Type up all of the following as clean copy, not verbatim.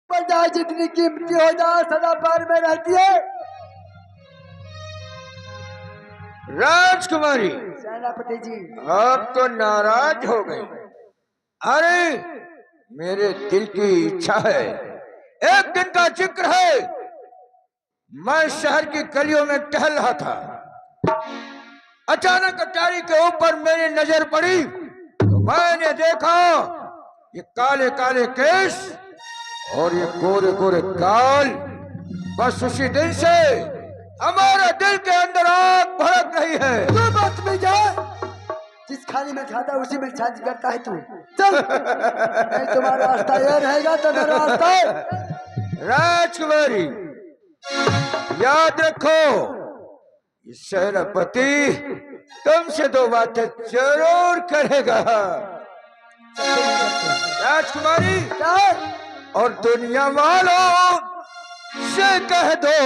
जाए जितनी कीमती हो जाए सदा पैर में रहती है। राजकुमारी सेनापति जी आप तो नाराज हो गए। अरे मेरे दिल की इच्छा है, एक दिन का जिक्र है, मैं शहर की गलियों में टहल रहा था। अचानक अटारी के ऊपर मेरी नजर पड़ी तो मैंने देखा ये काले काले केस और ये गोरे गोरे गाल। बस उसी दिन से हमारा दिल के अंदर आग भड़क रही है। तू बात में जा, जिस खाने में खाता है उसी में शादी करता है तू। चल नहीं तुम्हारा रास्ता ये रहेगा तो मेरा रास्ता है। राजकुमारी याद रखो, सेनापति तुमसे दो बातें जरूर करेगा। राजकुमारी और दुनिया वालों से कह दो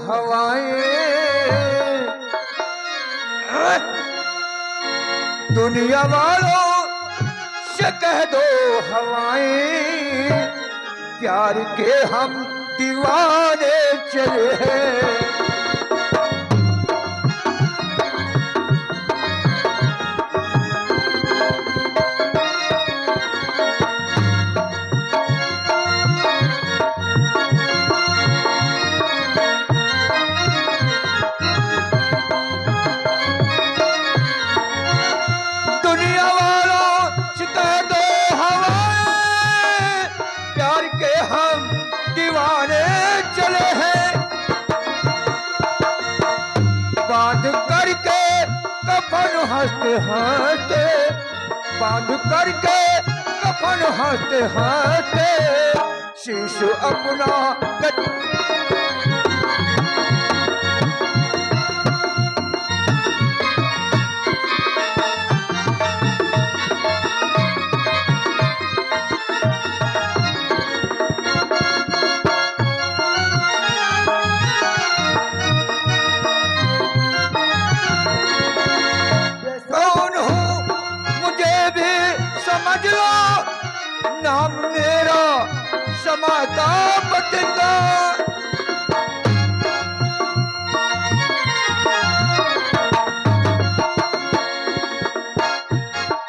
हवाएं, दुनिया वालों से कह दो हवाएं, प्यार के हम दीवाने चले हैं। हंसते हंसते बांध करके कफन हंसते हंसते शिशु अपना नाम मेरा क्षमा का पतिंगा।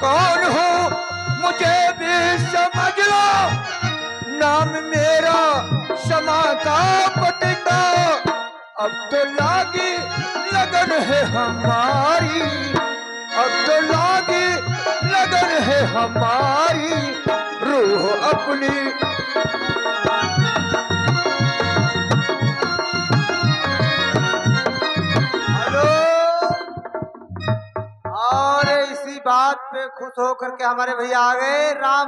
कौन हो मुझे भी समझ लो, नाम मेरा क्षमा का पतिंगा। अब तो लागी लगन है हमारी, अब तो लागी लगन है हमारी, रूह अपनी हेलो। और इसी बात पे खुश होकर के हमारे भैया आ गए। राम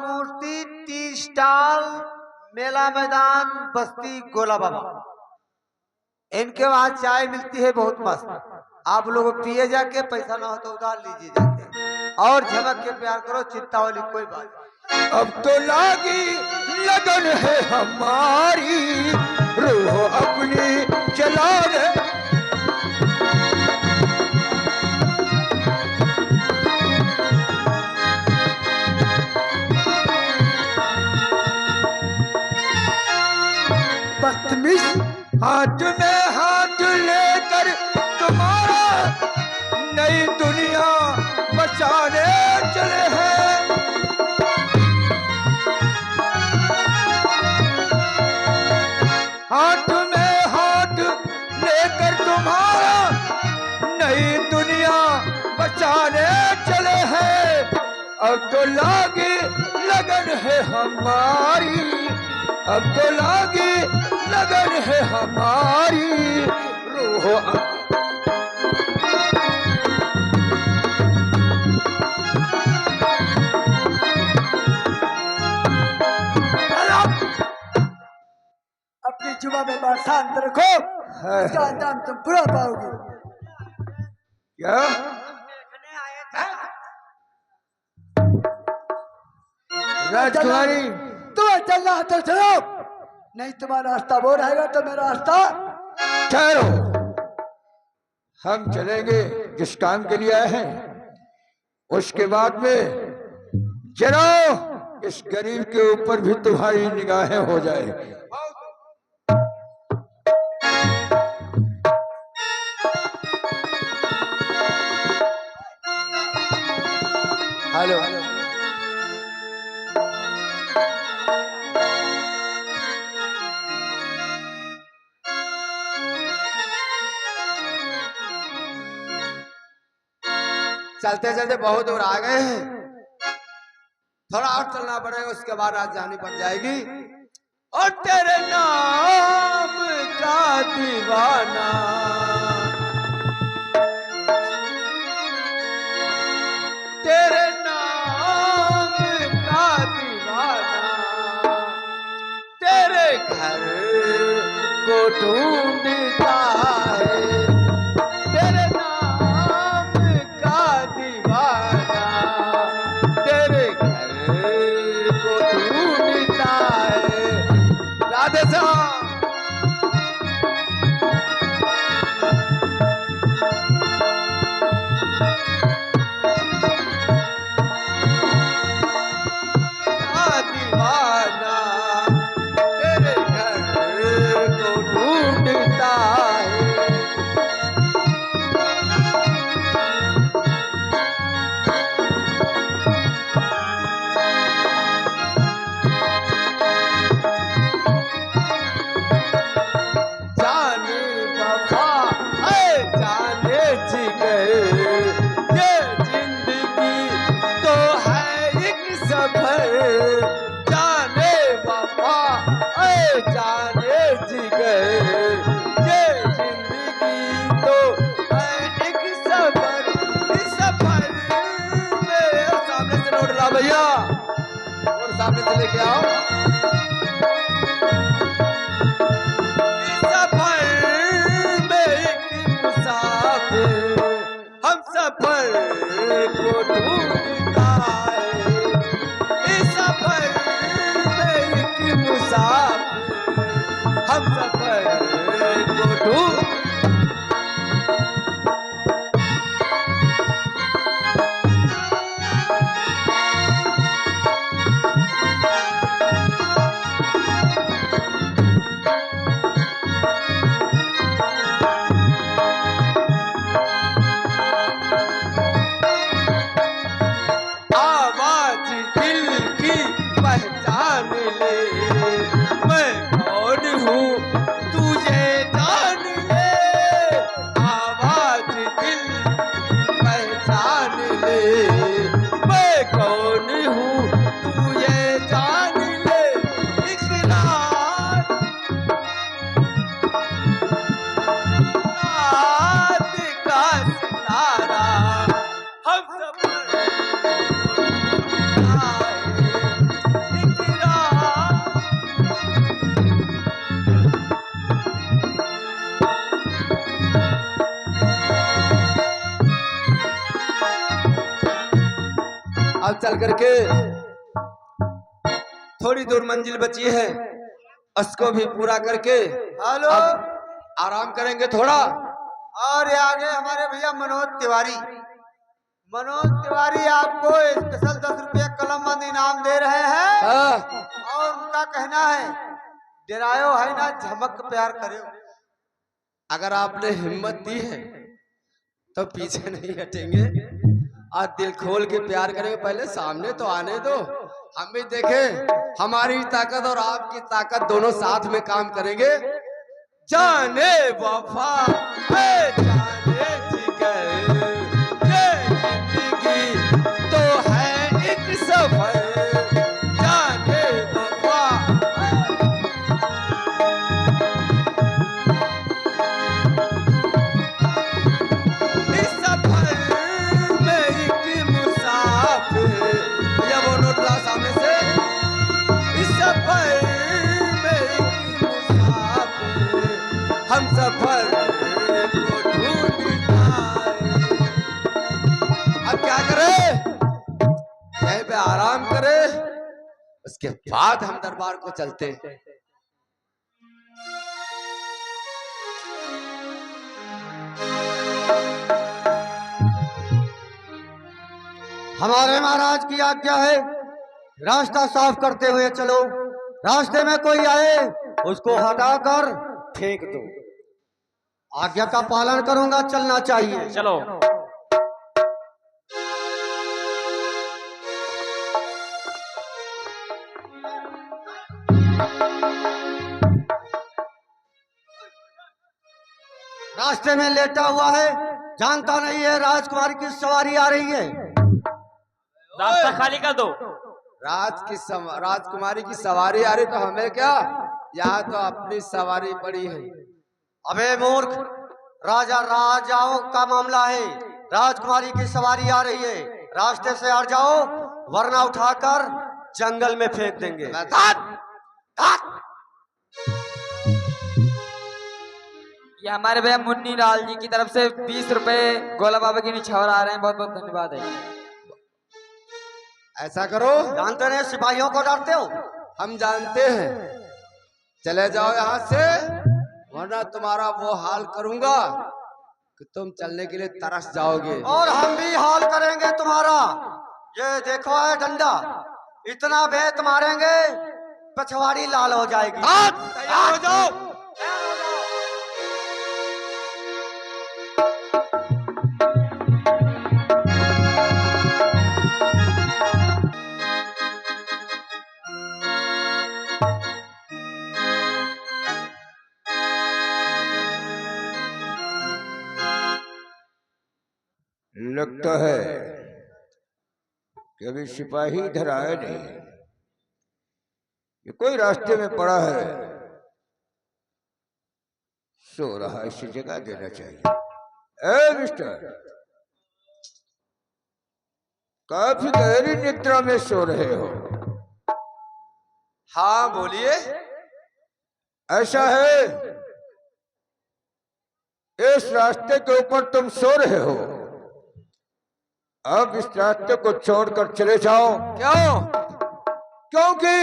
मूर्ति टी स्टॉल, मेला मैदान, बस्ती गोला बाबा। इनके वहां चाय मिलती है बहुत मस्त। आप लोग पिए जाके, पैसा ना हो तो उधार लीजिए जाके, और झमक के प्यार करो, चिंता वाली कोई बात नहीं। अब तो लागी लगन है हमारी, रूह अपनी चला रे। बदतमीज हाथ में हाथ लेकर तुम्हारा नई दुनिया बचाने चले हैं। हाथ में हाथ लेकर तुम्हारा नई दुनिया बचाने चले हैं। अब तो लागी लगन है हमारी, अब तो लागी लगन है हमारी, रूह अपनी जुबा में बात शांत रखो, इसका अंजाम तुम बुरा पाओगे। क्या राजकुमारी? तुम्हें चलना है तो चलो, नहीं तुम्हारा रास्ता वो रहेगा तो मेरा रास्ता। ठहरो, हम चलेंगे जिस काम के लिए आए हैं, उसके बाद में जरा इस गरीब के ऊपर भी तुम्हारी निगाहें हो जाए। हेलो चलते चलते बहुत दूर आ गए हैं, थोड़ा और चलना पड़ेगा, उसके बाद राजधानी पड़ जाएगी। और तेरे नाम का दीवाना, तेरे नाम का दीवाना, तेरे घर को ढूंढता है। तेरे नाम का दीवाना, तेरे घर को ढूंढता है। राधे श्याम। दीवाना तेरे घर को ढूंढता है। जाने वफा ऐ जाने जिगर, ये जिंदगी तो है एक सफर। जाने वफा ऐ जाने जिगर, ये जिंदगी तो है एक सफर। इस सफर में सामने से लौट रहा भैया, और सामने से लेके आओ। हम सफर को ढूंढता है। इस सफर में एक मुसाफिर, हम सफर को ढूंढ। आवाज दिल की पहचान ले, मैं कौन हूँ तुझे जान ले। आवाज दिल पहचान ले, मैं कौन हूँ तुझे जान ले। एक रात का सितारा, हम सफर अब चल करके थोड़ी दूर मंजिल बची है, उसको भी पूरा करके हेलो आराम करेंगे थोड़ा। और ये आगे हमारे भैया मनोज तिवारी, मनोज तिवारी आपको स्पेशल 10 रुपया कलम बंद इनाम दे रहे हैं। और उनका कहना है डरायो है ना झमक प्यार करो। अगर आपने हिम्मत दी है तो पीछे नहीं हटेंगे और दिल खोल के प्यार करेंगे। पहले सामने तो आने दो, हम भी देखें। हमारी ताकत और आपकी ताकत दोनों साथ में काम करेंगे। जाने वफा है जाने जिगर, ये जिंदगी तो है एक सफर। जाने वफा इस सफर में एक मुसाफिर। भैया वो नोट ला सामने से। इस सफर में एक मुसाफिर, हम सफर को ढूंढता है। अब क्या करें, यहीं पे आराम करें, उसके बाद हम दरबार को चलते हैं। हमारे महाराज की आज्ञा है, रास्ता साफ करते हुए चलो। रास्ते में कोई आए उसको हटाकर फेंक दो। आज्ञा का पालन करूंगा, चलना चाहिए। चलो। रास्ते में लेटा हुआ है, जानता नहीं है राजकुमारी की सवारी आ रही है। रास्ता खाली कर दो। राजकुमारी की सवारी आ रही तो हमें क्या, यहाँ तो अपनी सवारी पड़ी है। अबे मूर्ख, राजा राजाओं का मामला है। राजकुमारी की सवारी आ रही है, रास्ते से हट जाओ वरना उठाकर जंगल में फेंक देंगे। ये हमारे भैया मुन्नी लाल जी की तरफ से 20 रुपए गोला बाबा की निछावर आ रहे हैं। बहुत बहुत धन्यवाद है। ऐसा करो, जानते नहीं सिपाहियों को डरते हो। हम जानते हैं, चले जाओ यहाँ से वरना तुम्हारा वो हाल करूंगा कि तुम चलने के लिए तरस जाओगे। और हम भी हाल करेंगे तुम्हारा। ये देखो है डंडा, इतना बेत मारेंगे पछवाड़ी लाल हो जाएगी। तैयार हो जाओ। लगता है कि अभी सिपाही इधर आया नहीं। ये कोई रास्ते में पड़ा है, सो रहा, इसी जगह देना चाहिए। ए मिस्टर, काफी गहरी निद्रा में सो रहे हो। हाँ बोलिए। ऐसा है, इस रास्ते के ऊपर तुम सो रहे हो, अब इस रास्ते को छोड़कर चले जाओ। क्यों? क्योंकि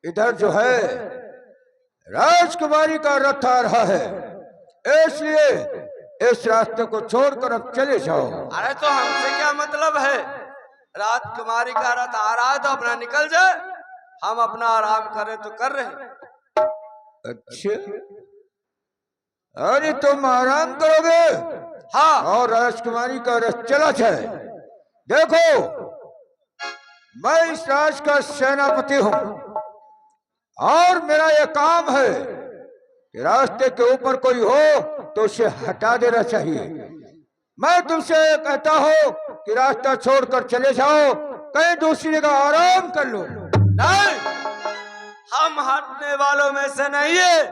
इधर जो है राजकुमारी का रथ आ रहा है, इसलिए इस रास्ते को छोड़कर अब चले जाओ। अरे तो हमसे क्या मतलब है? राजकुमारी का रथ आ रहा है तो अपना निकल जाए, हम अपना आराम करें तो कर रहे हैं। अच्छा, अरे तुम आराम करोगे? हाँ। और राजकुमारी का रथ चला जाए। देखो, मैं इस राज का सेनापति हूं और मेरा यह काम है कि रास्ते के ऊपर कोई हो तो उसे हटा देना चाहिए। मैं तुमसे कहता हूं कि रास्ता छोड़कर चले जाओ, कहीं दूसरी जगह आराम कर लो। नहीं, हम हटने वालों में से नहीं है।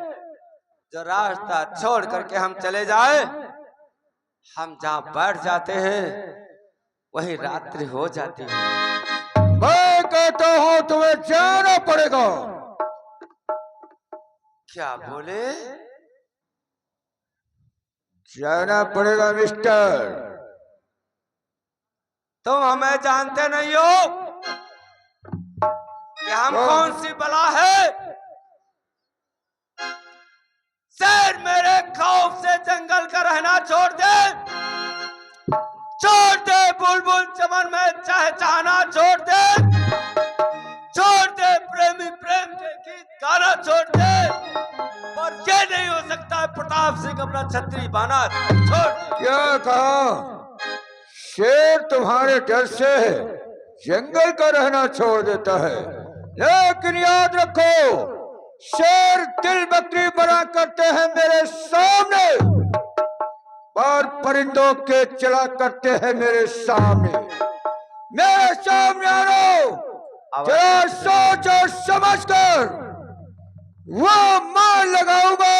जो रास्ता छोड़ करके हम चले जाए, हम जहाँ बैठ जाते हैं वही रात्रि हो जाती है। मैं कहता हूं तुम्हें जाना पड़ेगा। क्या बोले? जाना पड़ेगा मिस्टर। तुम हमें जानते नहीं हो कि हम कौन सी बला है। शेर मेरे खौफ से जंगल का रहना छोड़ दे, छोड़ दे बुलबुल चमन में चहचहाना छोड़ दे, छोड़ दे प्रेमी प्रेम के गीत गाना छोड़ दे, पर ये नहीं हो सकता प्रताप सिंह अपना छतरी बाना छोड़ दे। क्या कहा? शेर तुम्हारे डर से जंगल का रहना छोड़ देता है, लेकिन याद रखो, शेर दिल बकरी बना करते हैं मेरे सामने, और परिंदों के चला करते हैं मेरे सामने। मेरे सामने आनो, जरा सोच और समझ कर वो मार लगाऊंगा,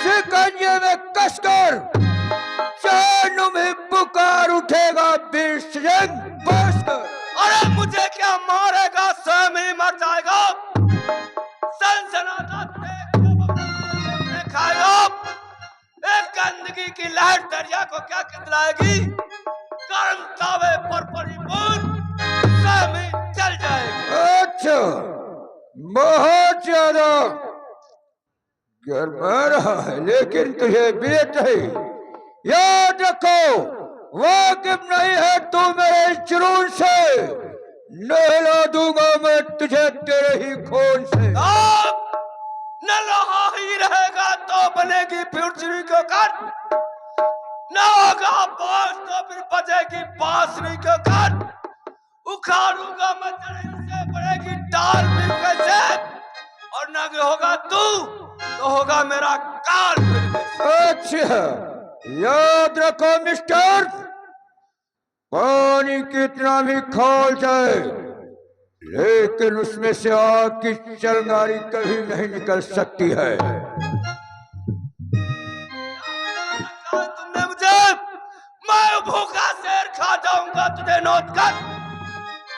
शिकंजे में कसकर चार में पुकार उठेगा विश्रंग बसकर। अरे मुझे क्या मारेगा, स्वयं ही मर जाएगा। सनसनाटा देख खाएगा। एक गंदगी की लहर दरिया को क्या खिलाएगी। गर्म तावे पर पड़ी बूंद स्वयं ही जल जाएगी। अच्छा, बहुत ज्यादा गरमा रहा है, लेकिन तुझे बीत नहीं। याद रखो, वाकिफ नहीं है तू मेरे जुनून से। नहला दूंगा मैं तुझे तेरे ही खून से। न लोहा ही रहेगा तो बनेगी फिर को काट, न होगा बांस तो फिर बजेगी बांसुरी को काट। उखाड़ूंगा मैं जड़ से बढ़ेगी डाल फिर कैसे, और न होगा तू तो होगा मेरा काल फिर कैसे। अच्छा, याद रखो मिस्टर, पानी कितना भी खौल जाए लेकिन उसमें से आग की चिंगारी कभी नहीं निकल सकती है। तुमने मुझे, मैं भूखा शेर खा जाऊंगा तुझे नोच कर।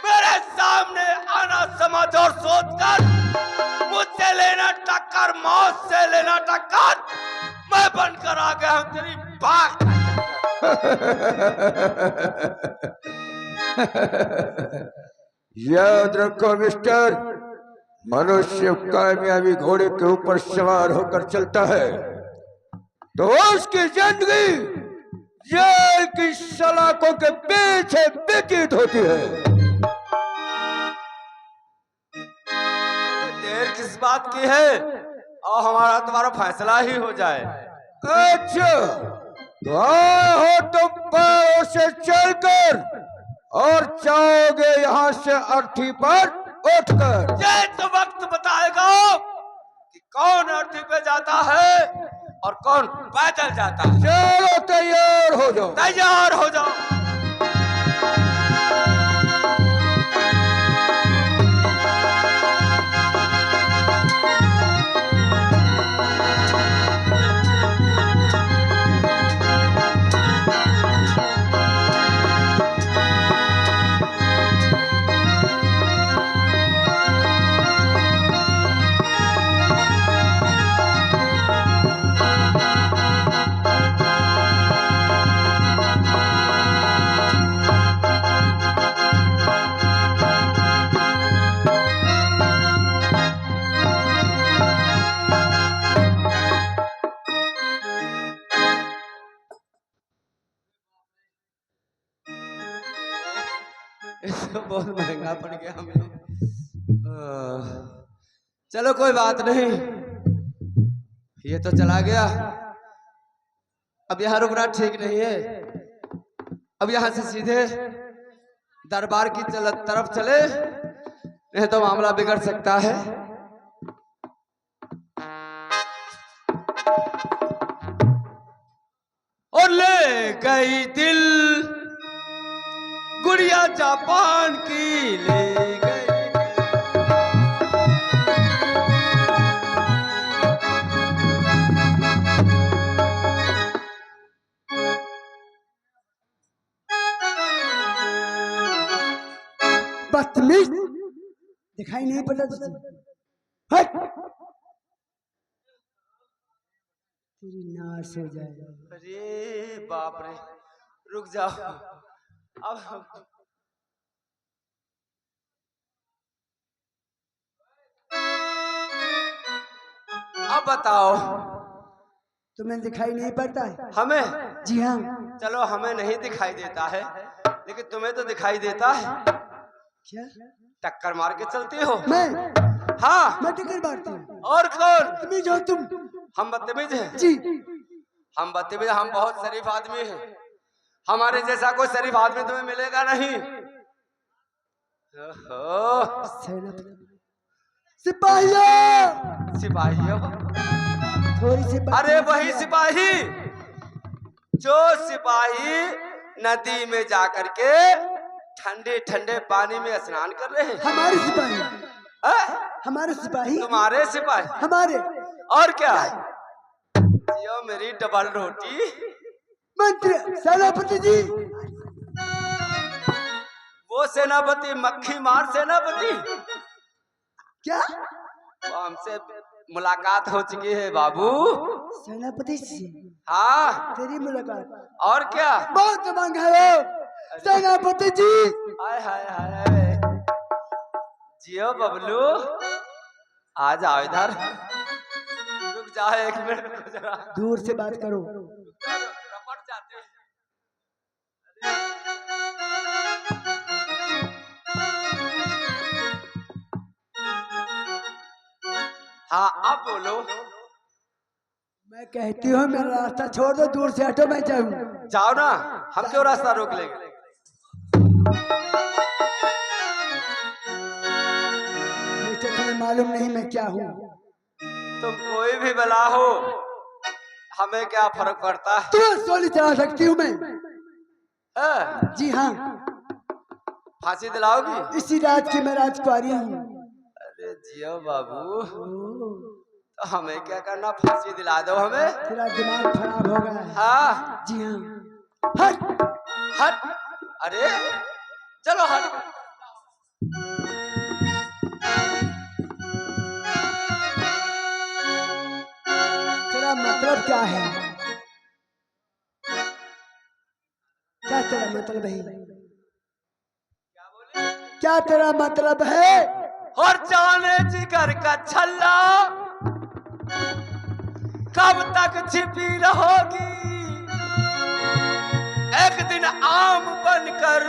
मेरे सामने आना समझ और सोच कर, मुझसे लेना टक्कर, मौत से लेना टक्कर। मैं बनकर आ गया हूं तेरी बात। याद रखो मिस्टर, मनुष्य कामयाबी घोड़े के ऊपर सवार होकर चलता है तो उसकी जिंदगी जेल की सलाखों के पीछे व्यतीत होती है। देर किस बात की है, और हमारा तुम्हारा फैसला ही हो जाए। अच्छा, तो आए हो तुम पैरों से चलकर और जाओगे यहाँ से अर्थी पर उठकर। ये तो वक्त बताएगा कि कौन अर्थी पे जाता है और कौन पैदल जाता है। चलो तैयार हो जाओ। तैयार हो जाओ। इसको बहुत महंगा पड़ गया हमें। चलो कोई बात नहीं, ये तो चला गया। अब यहाँ रुकना ठीक नहीं है। अब यहाँ से सीधे दरबार की तरफ चले, नहीं तो मामला बिगड़ सकता है। और ले गई दिल गुड़िया जापान की, ले गई। बदतमीज, दिखाई नहीं पड़ता तुझे? हट, तेरी नाश हो जाएगा। अरे बाप रे, रुक जाओ। अब बताओ, तुम्हें दिखाई नहीं पड़ता है? हमें? जी हाँ। चलो हमें नहीं दिखाई देता है, लेकिन तुम्हें तो दिखाई देता है। क्या टक्कर मार के चलती हो? मैं? हाँ। मैं टक्कर मारती हूँ? और कौन? बदतमीज हो तुम। हम बदतमीज हैं? जी। हम बदतमीज, हम बहुत शरीफ आदमी हैं। हमारे जैसा कोई शरीफ आदमी तुम्हें मिलेगा नहीं। सेनापति, सिपाहियों, सिपाहियों? थोड़ी सी अरे वही सिपाही जो सिपाही नदी में जाकर के ठंडे ठंडे पानी में स्नान कर रहे हैं। हमारे सिपाही। हमारे सिपाही? तुम्हारे सिपाही? हमारे। और क्या? यो मेरी डबल रोटी। मंत्री, सेनापति जी। वो सेनापति मक्खी मार सेनापति? क्या? वो हमसे मुलाकात हो चुकी है बाबू। सेनापति से? हाँ। तेरी मुलाकात? और क्या? बहुत मांग है सेनापति जी। हाय हाय हाय, जियो बबलू, आ जाओ इधर। रुक जाओ एक मिनट, रुको जरा। दूर से बात करो। रपट जाते हैं। हाँ अब बोलो। मैं कहती हूँ मेरा रास्ता छोड़ दो, दूर से हटो, मैं जाऊँ। जाओ ना, हम क्यों रास्ता रोक लेंगे। मिस्टर तुम्हें मालूम नहीं मैं क्या हूँ? तुम कोई भी बला हो, हमें क्या फर्क पड़ता है। तुम्हें सोली चढ़ा सकती हूँ मैं। हाँ, जी हाँ, फांसी दिलाओगी। इसी रात की मैं राजकुमारी हूँ। अरे जियो बाबू, तो हमें क्या करना, फांसी दिला दो हमें। तेरा दिमाग खराब हो गया है। हाँ जी हाँ, हट। हट। अरे चलो हट। तेरा मतलब क्या है? क्या तेरा मतलब है? क्या तेरा मतलब है? और जाने जिगर का छल्ला कब तक छिपी रहोगी, एक दिन आम बनकर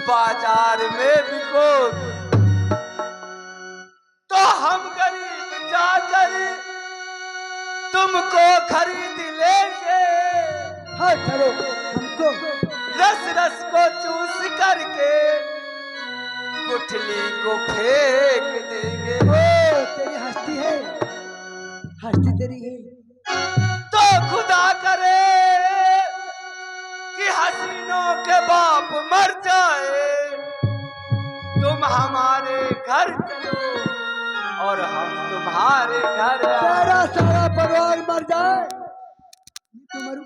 बाजार में बिकोगी, तो हम गरीब जाकर तुमको खरीद लेंगे, हाँ करो हमको। रस रस को चूस करके गुठली को फेंक देंगे। ओ तेरी हस्ती है, हस्ती तेरी है। तो खुदा करे कि हसीनों के बाप मर जाए, तुम हमारे घर चलो और हम तुम्हारे घर आए। तेरा सारा परिवार मर जाए, तू मरू।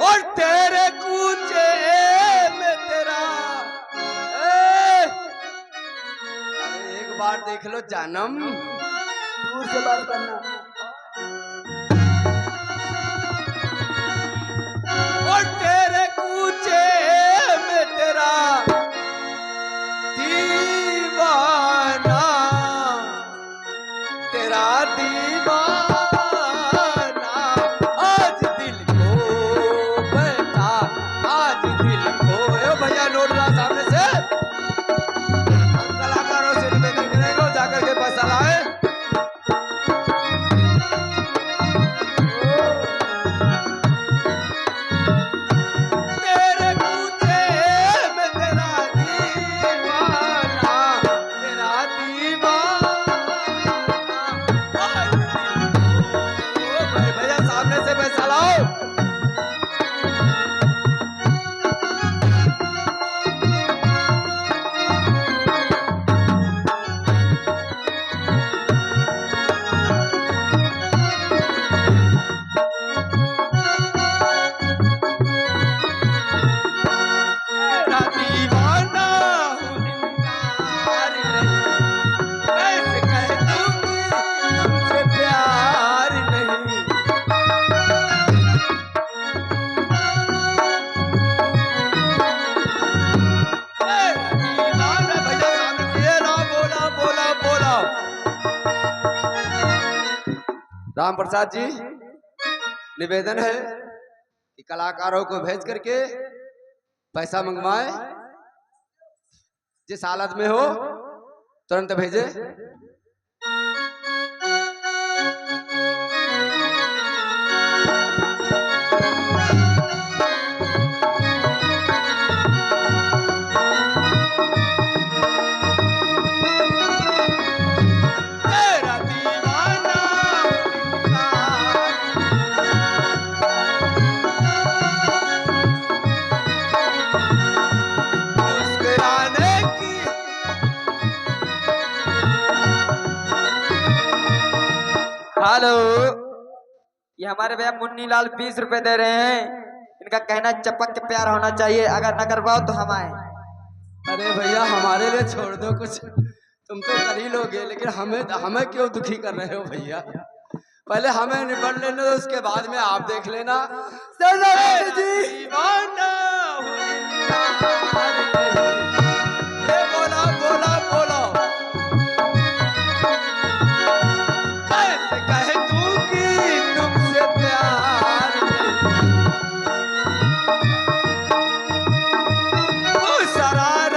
और तेरे कूचे में तेरा अरे एक बार देख लो जानम, दूर से बात करना। और तेरे कूचे में तेरा दीवाना, तेरा दीवाना आज दिल को बैठा, आज दिल को। ए भैया नोट ला सामने से, हम कलाकारों से निवेदन करेंगे जाकर के पैसा लाए। तेरे कूचे में तेरा दीवाना, तेरा दीवाना आज दिल को। भैया सामने से पैसा लाओ। तेरा दीवाना हूँ, इनकार नहीं, कैसे कह दूंगी तुमसे प्यार नहीं। तेरा दीवाना भैया सामने से ये रहा, बोला बोला बोला। राम प्रसाद जी, निवेदन है कि कलाकारों को भेज करके पैसा मंगवाए, जिस हालत में हो तुरंत भेजे। तेरा दीवाना मुस्कुराने की। हेलो, ये हमारे भैया मुन्नी लाल 20 रुपए दे रहे हैं। इनका कहना चपक के प्यार होना चाहिए, अगर न करवाओ तो हम आए। अरे भैया हमारे लिए छोड़ दो कुछ, तुम तो कर ही लोगे, लेकिन हमें क्यों दुखी कर रहे हो भैया। पहले हमें निपट लेने दो, उसके बाद में आप देख लेना। दीवाना हूँ, इनकार नहीं। ये बोला बोला बोला, कैसे कह दूंगी तुमसे प्यार नहीं। वो शरारत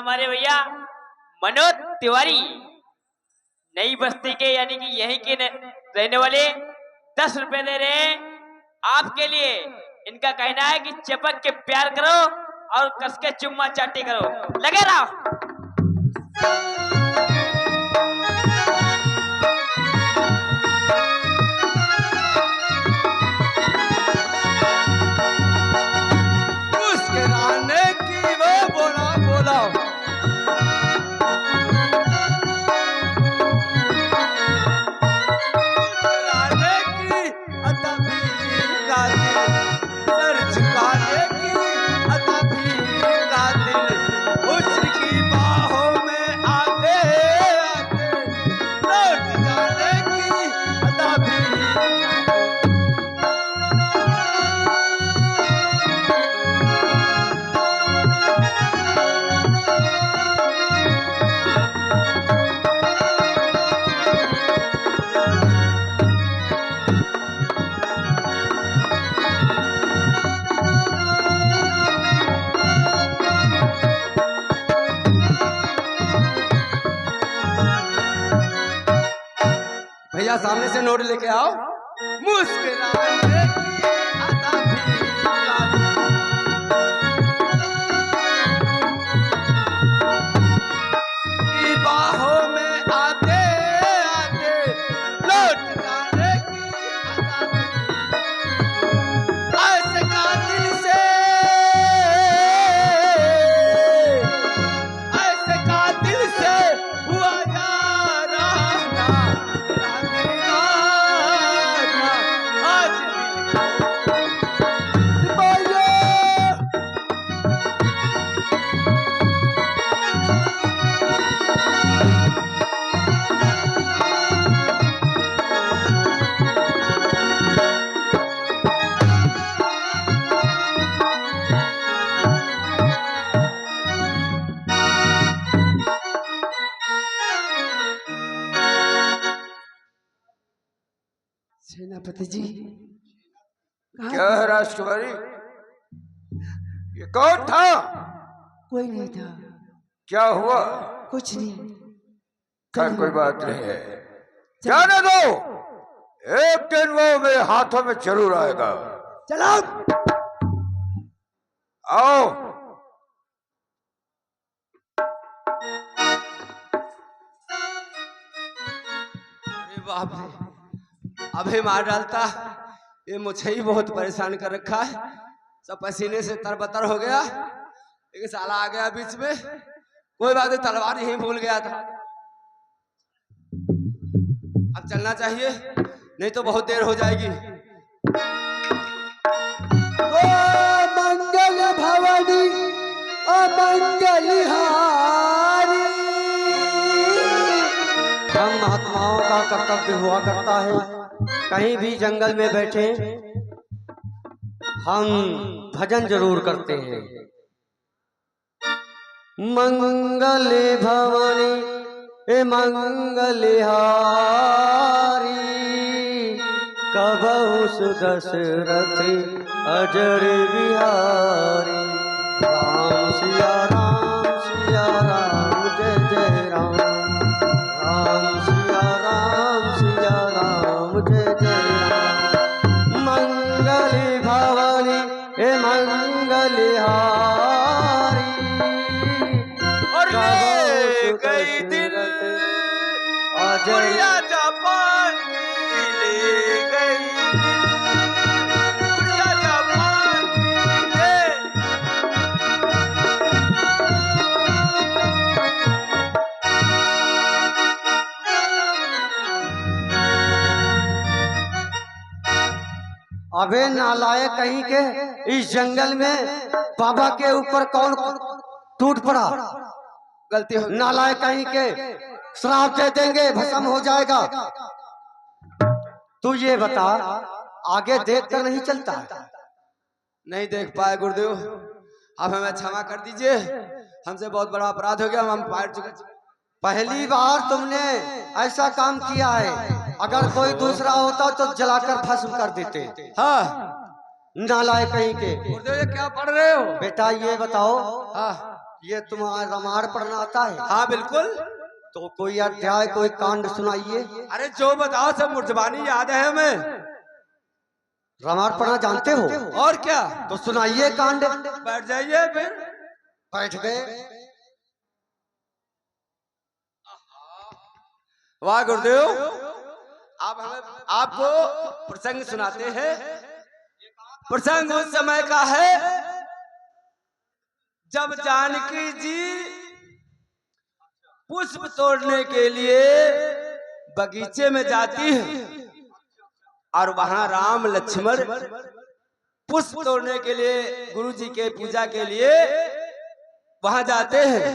हमारे भैया मनोज तिवारी नई बस्ती के यानी कि यहीं के रहने वाले 10 रुपए दे रहे हैं आपके लिए। इनका कहना है कि चपक के प्यार करो और कस के चुम्मा चाटी करो। लगे रहो। मुस्कुराने की वो बोला बोला मुस्कुराने की अदा भी कातिल, सर झुकाने की अदा भी कातिल, हुस्न की बाहों में आते आते लौट जाने की अदा भी भैया सामने से नोट लेके आओ। मुस्कुराने की अदा भी की बाहों में आते आते लौट जाने की अदा भी ऐसे कातिल से ऐसे कातिल से हुआ यारा आज सेनापति जी क्या है राजकुमारी? ये कौन था? कोई नहीं था। क्या हुआ? कुछ नहीं। खैर कोई बात नहीं है, जाने दो। एक दिन वो मेरे हाथों में जरूर आएगा। चलो आओ। अरे बाप रे, अभी मार डालता। ये मुझे ही बहुत परेशान कर रखा है, सब पसीने से तरबतर हो गया। एक साला आ गया बीच में। कोई बात नहीं, तलवार यहीं भूल गया था। अब चलना चाहिए, नहीं तो बहुत देर हो जाएगी। ओ मंगल भवनी ओ मंगल हारी। हम महात्माओं का कर्तव्य हुआ करता है, कहीं भी जंगल में बैठे हम भजन जरूर करते हैं। मंगल भवनी ए मंगल हारी, कबहु सुदशरथ अजर बिहारी। राम सिया राम जय जय राम। राम सिया राम जय जय राम। मंगल भवनी ए मंगल हारी, और ले गई दिल गुड़िया जापान की, ले गई दिल गुड़िया जापान की, ले अबे नालायक कहीं के, इस जंगल में बाबा के ऊपर कौन टूट पड़ा? गलती हो नालायक कहीं के, श्राप दे देंगे, भस्म हो जाएगा। तू ये बता, आगे देख कर नहीं चलता? नहीं देख पाए गुरुदेव, अब हमें क्षमा कर दीजिए। हमसे बहुत बड़ा अपराध हो गया, हम पार चुके। पहली बार तुमने ऐसा काम किया है, अगर कोई दूसरा होता तो जलाकर भस्म कर देते। हाँ नालायक कहीं के। गुरुदेव ये क्या पढ़ रहे हो? बेटा ये बताओ, हाँ ये तुम्हारा रामायण पढ़ना आता है? हाँ बिल्कुल। तो कोई अध्याय कोई कांड सुनाइए। अरे जो बताओ सब मुर्जबानी याद है हमें। रामायण पढ़ना जानते हो? और क्या। तो सुनाइए कांड। बैठ जाइए फिर। बैठ गए। वाह गुरुदेव, आप हमें आपको प्रसंग सुनाते हैं। प्रसंग उस समय का है जब जानकी जी पुष्प तोड़ने के लिए बगीचे में जाती है और वहां राम लक्ष्मण पुष्प तोड़ने के लिए गुरु जी के पूजा के लिए वहां जाते हैं।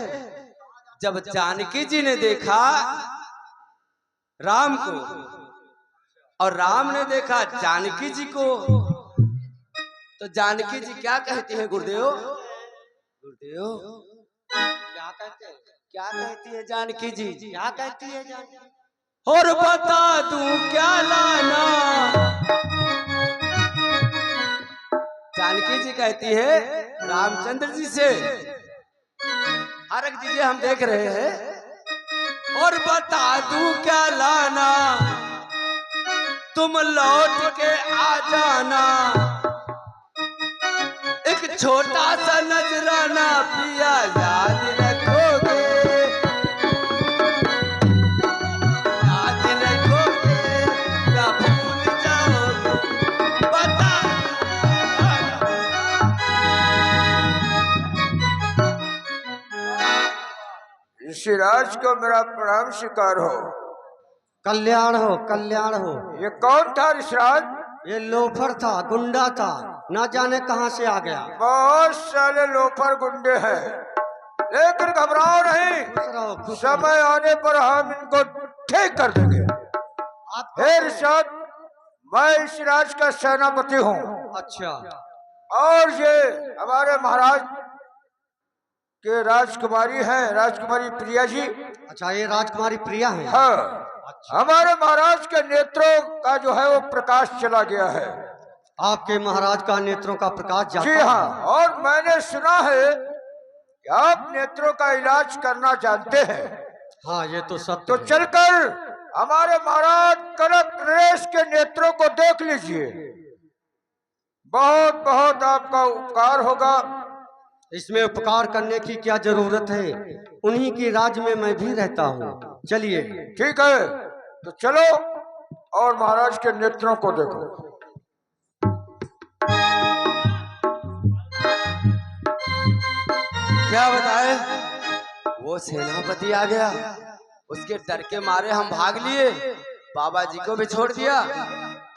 जब जानकी जी ने देखा राम को और राम ने देखा जानकी जी को, तो जानकी जी क्या कहती है गुरुदेव? गुरुदेव क्या कहते हैं? क्या कहती है जानकी जी? क्या कहती है? और बता दूं क्या लाना। जानकी जी कहती है रामचंद्र जी से, हरक चीजें हम देख रहे हैं, और बता दूं क्या लाना, तुम लौट के आ जाना, एक छोटा सा नजराना पिया याद रखोगे, याद रखोगे या भूल जाओगे, बता। ऋषिराज को मेरा प्रणाम स्वीकार हो। कल्याण हो, कल्याण हो। ये कौन था ऋषिराज? ये लोफर था, गुंडा था, ना जाने कहां से आ गया। बहुत सारे लोफर गुंडे हैं, लेकिन घबराओ नहीं, खुश रहो, खुश समय आने पर हम इनको ठीक कर देंगे। हे ऋषिराज, मैं इस राज का सेनापति हूँ। अच्छा, और ये हमारे महाराज के राजकुमारी हैं, राजकुमारी प्रिया जी। अच्छा, ये राजकुमारी प्रिया है। हाँ, हमारे महाराज के नेत्रों का जो है वो प्रकाश चला गया है। आपके महाराज का नेत्रों का प्रकाश जाता जी हाँ, और मैंने सुना है कि आप नेत्रों का इलाज करना जानते हैं। हाँ, ये तो सत्य तो है। चलकर हमारे महाराज कनक नरेश के नेत्रों को देख लीजिए, बहुत बहुत आपका उपकार होगा। इसमें उपकार करने की क्या जरूरत है, उन्हीं की राज में मैं भी रहता हूँ। चलिए। ठीक है, तो चलो और महाराज के नेत्रों को देखो। क्या बताए, वो सेनापति आ गया, उसके डर के मारे हम भाग लिए, बाबा जी को भी छोड़ दिया।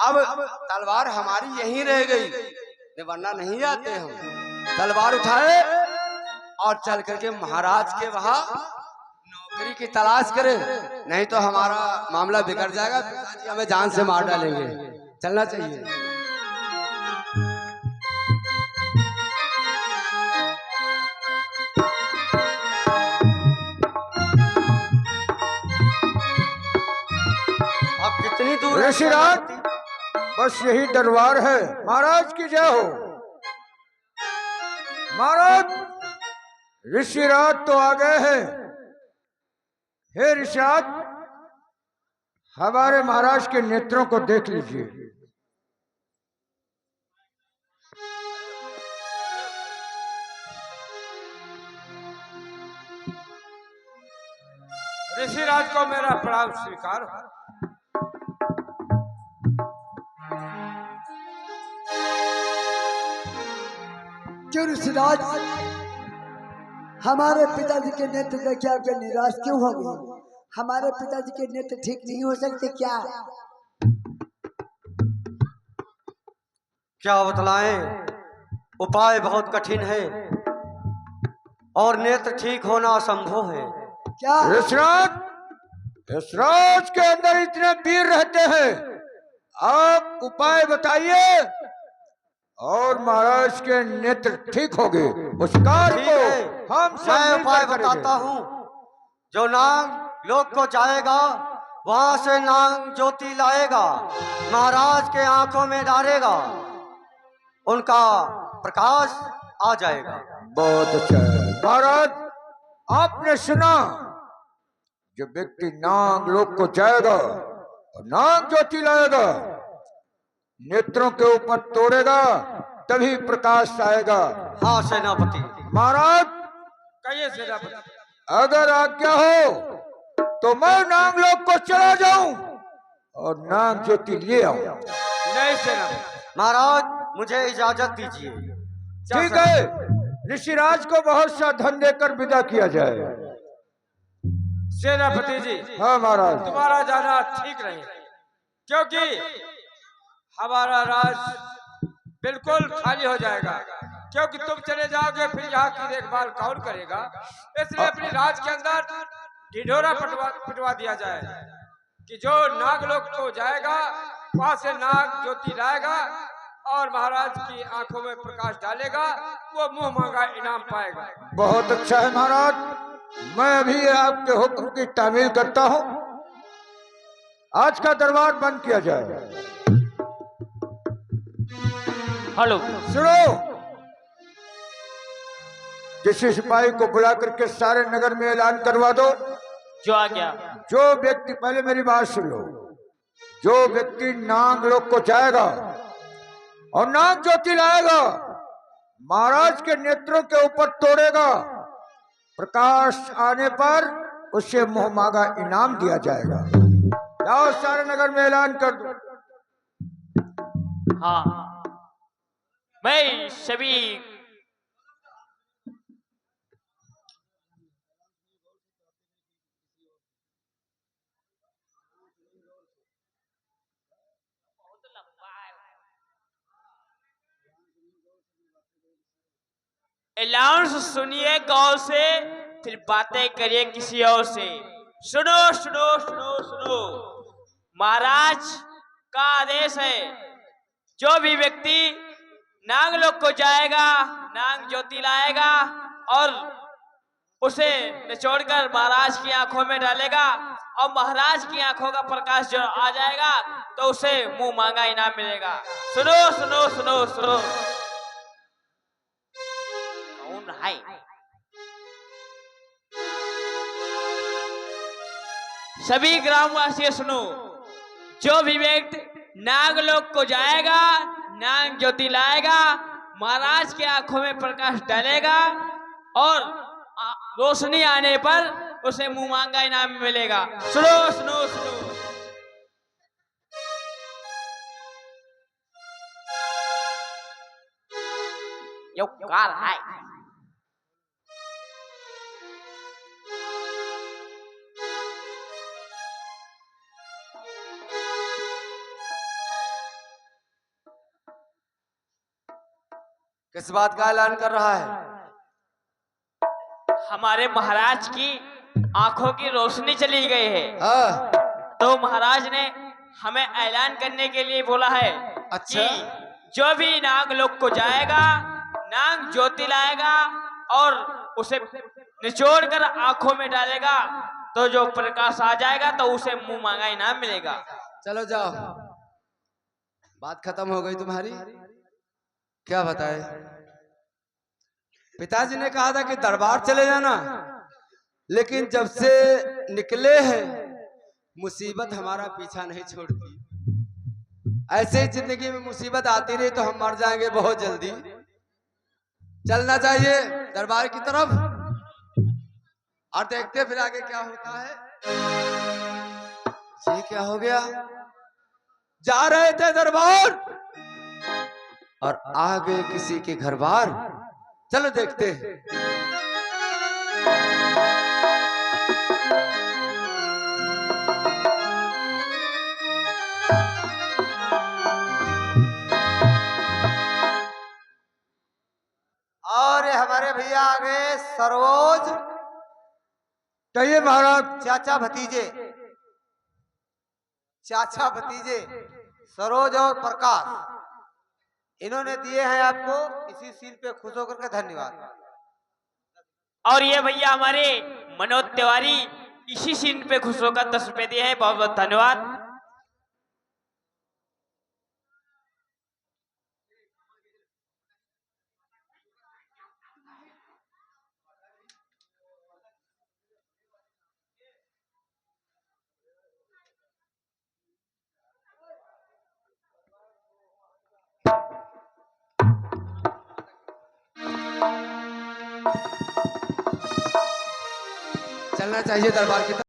अब तलवार हमारी यहीं रह गई, वरना नहीं आते हम। तलवार उठाए और चल करके महाराज के वहां नौकरी की तलाश करें, नहीं तो हमारा मामला बिगड़ जाएगा, पिताजी हमें जान से मार डालेंगे। चलना चाहिए। आप कितनी दूर? ऋषिराज, बस यही दरबार है, महाराज की जय हो। महाराज, ऋषिराज तो आ गए हैं। हे ऋषिराज, हमारे महाराज के नेत्रों को देख लीजिए। ऋषिराज को मेरा प्रणाम स्वीकार हो। क्यों ऋषिराज, हमारे पिताजी के नेत्र देख आपके निराश क्यों हो गए? हमारे पिताजी के नेत्र ठीक नहीं हो सकते क्या? क्या बतलाएं, उपाय बहुत कठिन है और नेत्र ठीक होना असंभव है। क्या ऋषिराज, ऋषिराज के अंदर इतने वीर रहते हैं, आप उपाय बताइए और महाराज के नेत्र ठीक हो गए। उस कार्य को हम मैं उपाय बताता हूँ। जो नाग लोक को जाएगा, वहां से नाग ज्योति लाएगा, महाराज के आंखों में डालेगा, उनका प्रकाश आ जाएगा। बहुत अच्छा है, महाराज, आपने सुना, जो व्यक्ति नाग लोक को जाएगा और नाग ज्योति लाएगा, नेत्रों के ऊपर तोड़ेगा, तभी प्रकाश आएगा। हाँ सेनापति। महाराज, कहिए सेनापति। अगर आज्ञा हो तो मैं नाग लोक को चला जाऊं और नाग ज्योति ले आऊं। नहीं सेनापति। महाराज मुझे इजाजत दीजिए। ठीक है, ऋषिराज को बहुत सा धन देकर विदा किया जाए। सेनापति जी, हाँ महाराज। तुम्हारा जाना ठीक रहे, क्योंकि हमारा राज बिल्कुल खाली हो जाएगा। क्योंकि तुम चले जाओगे, फिर यहाँ की देखभाल कौन करेगा? इसलिए अपनी राज के अंदर ढिढोरा पिटवा दिया जाए कि जो नागलोक को जाएगा वहां से नाग ज्योति लाएगा और महाराज की आंखों में प्रकाश डालेगा, वो मुंह मांगा इनाम पाएगा। बहुत अच्छा है महाराज, मैं अभी आपके हुक्म की तामील करता हूँ। आज का दरबार बंद किया जाए। हेलो, सुनो, किसी सिपाही को बुला करके सारे नगर में ऐलान करवा दो। जो आ गया। जो व्यक्ति, पहले मेरी बात सुन लो, जो व्यक्ति नाग लोक को जाएगा और नाग ज्योति लाएगा, महाराज के नेत्रों के ऊपर तोड़ेगा, प्रकाश आने पर उसे मुंह मांगा इनाम दिया जाएगा। जाओ सारे नगर में ऐलान कर दो। हाँ, मैं सभी अलाउंस सुनिए गौर से, फिर बातें करिए किसी और से। सुनो सुनो सुनो सुनो, महाराज का आदेश है, जो भी व्यक्ति नागलोक को जाएगा, नाग ज्योति लाएगा और उसे निचोड़कर महाराज की आंखों में डालेगा और महाराज की आंखों का प्रकाश जो आ जाएगा तो उसे मुंह मांगा इनाम मिलेगा। सुनो सुनो सुनो सुनो। कौन है? सभी ग्रामवासी सुनो, जो भी व्यक्ति नागलोक को जाएगा, नाग ज्योति लाएगा, महाराज के आंखों में प्रकाश डालेगा और रोशनी आने पर उसे मुंह मांगा इनाम मिलेगा। सुनो सुनो सुनो। यो कार है। किस बात का ऐलान कर रहा है? हमारे महाराज की आंखों की रोशनी चली गई है। हाँ। तो महाराज ने हमें ऐलान करने के लिए बोला है। अच्छा। कि जो भी नागलोक को जाएगा, नाग ज्योति लाएगा और उसे निचोड़ कर आंखों में डालेगा तो जो प्रकाश आ जाएगा तो उसे मुंह मांगा इनाम मिलेगा। चलो जाओ, बात खत्म हो गई तुम्हारी। क्या बताए? पिताजी ने कहा था कि दरबार चले जाना, लेकिन जब से निकले हैं मुसीबत हमारा पीछा नहीं छोड़ती। ऐसे ही जिंदगी में मुसीबत आती रही तो हम मर जाएंगे बहुत जल्दी। चलना चाहिए दरबार की तरफ और देखते फिर आगे क्या होता है। ये क्या हो गया? जा रहे थे दरबार और आ गए किसी के घर बार। चलो देखते हैं। और ये हमारे भैया आ गए सरोज, कहिए महाराज। चाचा भतीजे, चाचा भतीजे सरोज और प्रकाश, इन्होंने दिए हैं आपको इसी सीन पे खुश होकर के धन्यवाद। और ये भैया हमारे मनोज तिवारी इसी सीन पे खुश होकर 10 रुपए दिए हैं। बहुत बहुत धन्यवाद। चलना चाहिए दरबार की तरफ।